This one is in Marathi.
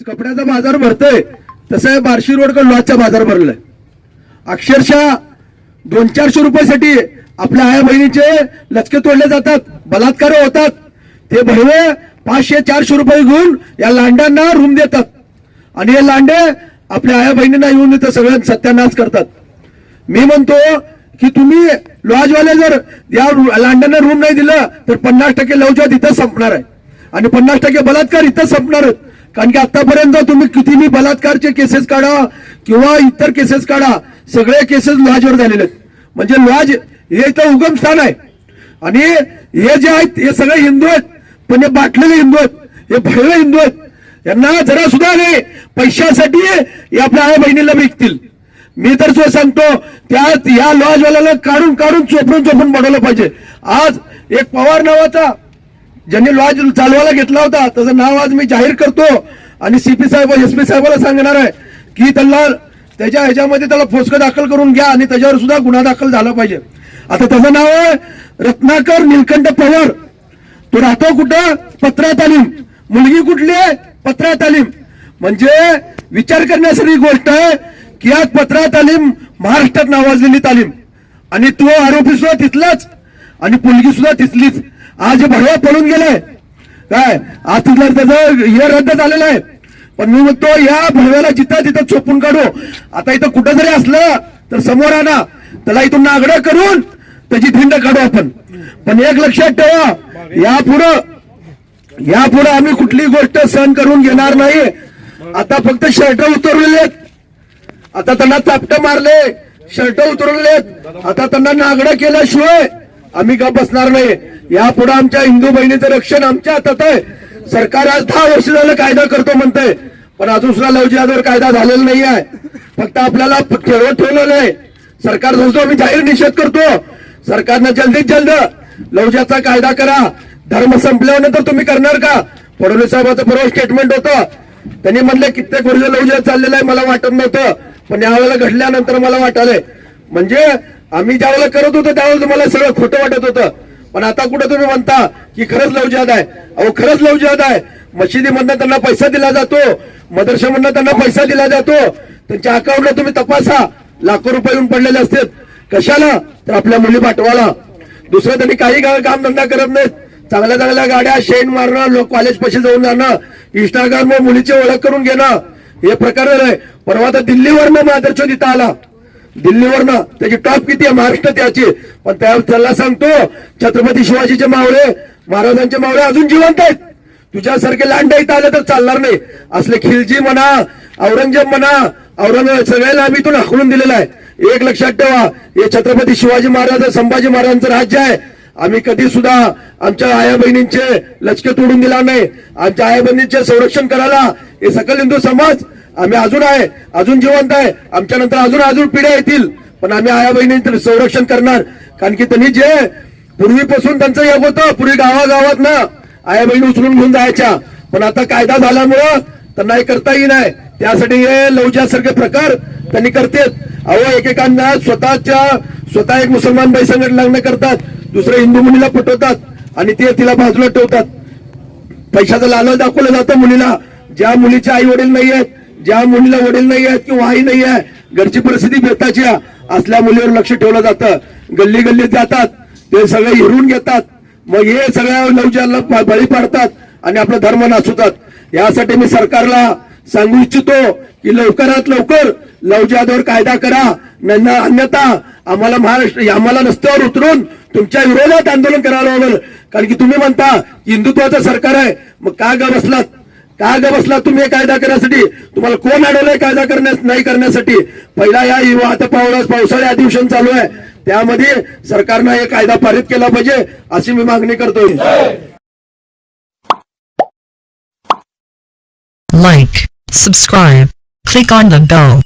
कपड्याचा बाजार भरतोय तसं बार्शी रोडकडे लॉजचा बाजार भरलाय। अक्षरशः 200-400 रुपयासाठी आपल्या आया बहिणीचे लचके तोडले जातात, बलात्कार होतात। ते भडवे 500-400 रुपये घेऊन या लांड्यांना रूम देतात आणि हे लांडे आपल्या आया बहिणींना येऊन इथं सगळ्यांना सत्यानाश करतात। मी म्हणतो की तुम्ही लॉजवाले जर या लांड्यांना रूम नाही दिलं तर 50% लवजात इथं संपणार आहे आणि 50% बलात्कार इथं संपणार आहेत। कारण की आतापर्यंत तुम्ही कितीही बलात्कारचे केसेस काढा किंवा इतर केसेस काढा, सगळे केसेस लॉजवर झालेले आहेत। म्हणजे लॉज हे इथं उगम स्थान आहे आणि हे जे आहेत हे सगळे हिंदू आहेत, पण हे बाटलेले हिंदू आहेत, हे भडवे हिंदू आहेत। यांना जरा सुद्धा नाही पैशासाठी हे आपल्या आई बहिणीला विकतील। मी तर सो सांगतो त्या या लॉजवाल्याला काढून काढून चोपडून बनवलं पाहिजे। आज एक पवार नावाचा ज्यांनी लॉज चालवायला घेतला होता त्याचं नाव आज मी जाहीर करतो आणि सीपी साहेब एसपी साहेबाला सांगणार आहे की त्याला त्याच्या ह्याच्यामध्ये त्याला फोसकं दाखल करून घ्या आणि त्याच्यावर सुद्धा गुन्हा दाखल झाला पाहिजे। आता त्याचं नाव आहे रत्नाकर नीलकंठ पवार। तो राहतो कुठं? पत्रा तालीम। मुलगी कुठली आहे? पत्रा तालीम। म्हणजे विचार करण्यासारखी गोष्ट आहे की आज पत्रा तालीम महाराष्ट्रात नावाजलेली तालीम आणि तो आरोपी सुद्धा तिथलाच आणि मुलगी सुद्धा तिथलीच। आज भडवा पळून गेलाय काय, आज तिथला त्याचं हे रद्द झालेलं आहे। पण मी म्हणतो या भडव्याला जिथं तिथं चोपून काढू। आता इथं कुठं जरी असलं तर समोर आणा, त्याला इथून नागडं करून त्याची धिंड काढू आपण। पण एक लक्षात ठेवा, यापुढे आम्ही कुठली गोष्ट सहन करून घेणार नाही। आता फक्त शर्ट उतरलेले आहेत, आता त्यांना चापट मारले, शर्ट उतरवलेत, आता त्यांना नागडं केल्याशिवाय आम्ही का बसणार नाही। यापुढे आमच्या हिंदू बहिणीचं रक्षण आमच्या हातात आहे। सरकार आज 10 वर्ष झालं कायदा करतो म्हणतंय, पण अजून सुद्धा लव जिहादवर कायदा झालेला नाही आहे। फक्त आपल्याला खेळवत ठेवलेलं आहे। सरकार संस्था आम्ही जाहीर निषेध करतो। सरकारनं जल्दीत जल्द लव जिहादचा कायदा करा। धर्म संपल्यानंतर तुम्ही करणार का? फडणवीस साहेबांचं परवा स्टेटमेंट होतं, त्यांनी म्हणले कित्येक वर्ष लव जिहाद चाललेलं आहे, मला वाटत नव्हतं, पण यावेळेला घडल्यानंतर मला वाटलंय। म्हणजे आम्ही ज्यावेळेला करत होतो त्यावेळेला तुम्हाला सगळं खोटं वाटत होतं, पण आता कुठं तुम्ही म्हणता की खरंच लव जिहाद आहे। अहो खरंच लव जिहाद आहे। मशिदीमधनं त्यांना पैसा दिला जातो, मदरशामधनं त्यांना पैसा दिला जातो, त्यांच्या अकाउंटला तुम्ही तपासा, लाखो रुपये येऊन पडलेले असतात। कशाला? तर आपल्या मुली पाठवायला। दुसरं त्यांनी काही कामधंदा करत नाहीत। चांगल्या चांगल्या गाड्या शेण मारणं, लोक कॉलेज पैसे जाऊन जाणं, इंस्टाग्रामवर मुलीची ओळख करून घेणं, हे प्रकार आहे। परवा तर दिल्लीवरनं मादरचोद इथं आला, दिल्लीवरनं त्याची टॉप किती आहे महाराष्ट्र त्याची, पण त्याला सांगतो छत्रपती शिवाजीचे मावळे महाराजांचे मावळे अजून जिवंत आहेत। तुझ्यासारखे लांडे इथं आले तर चालणार नाही। असले खिलजी म्हणा, औरंगजेब म्हणा, औरंगजेब सगळ्याला आम्ही इथून हाकलून दिलेला आहे। एक लक्षात ठेवा, हे छत्रपती शिवाजी महाराज संभाजी महाराजांचं राज्य आहे। आम्ही कधी सुद्धा आमच्या आया बहिणींचे लचके तोडून दिला नाही। आमच्या आया बहिणींचे संरक्षण करायला हे सकल हिंदू समाज आम्ही अजून आहे, अजून जिवंत आहे। आमच्या नंतर अजून पिढ्या येतील, पण आम्ही आया बहिणींचं संरक्षण करणार। कारण की त्यांनी जे पूर्वीपासून त्यांचं योग होतं, पूर्वी गावागावात ना आया बहिणी उचलून घेऊन जायच्या, पण आता कायदा झाल्यामुळं त्यांना हे करता येईल नाही। त्यासाठी हे लव जिहादसारखे प्रकार त्यांनी करतात। अहो एकेकांना स्वतः एक मुसलमान बाई संगत लग्न करतात, दुसऱ्या हिंदू मुलीला पटवतात आणि ते तिला बाजूला ठेवतात। पैशाचं लालच दाखवलं जातं मुलीला। ज्या मुलीचे आई वडील नाही आहेत, ज्या मुलीला वडील नाही आहेत किंवा आई नाही आहे, घरची परिस्थिती बेताची असल्या मुलीवर लक्ष ठेवलं जातं। गल्ली गल्लीत जातात, ते सगळे हिरून घेतात, मग हे सगळ्या लव जिहादला बळी पाडतात आणि आपला धर्म नाचवतात। यासाठी मी सरकारला सांगू इच्छितो की लवकरात लवकर लव जिहादवर कायदा करा, अन्यथा आम्हाला रस्त्यावर उतरून तुमच्या विरोधात आंदोलन करावं लागेल। कारण की तुम्ही म्हणता हिंदुत्वाचं सरकार आहे, मग का ग बसलात तुम्ही कायदा करण्यासाठी? तुम्हाला कोण अडवलंय कायदा नाही करण्यासाठी? पहिला या आता पावसाळी अधिवेशन चालू आहे, त्यामध्ये सरकारनं हे कायदा पारित केला पाहिजे अशी मी मागणी करतोय। Like, subscribe, click on the bell.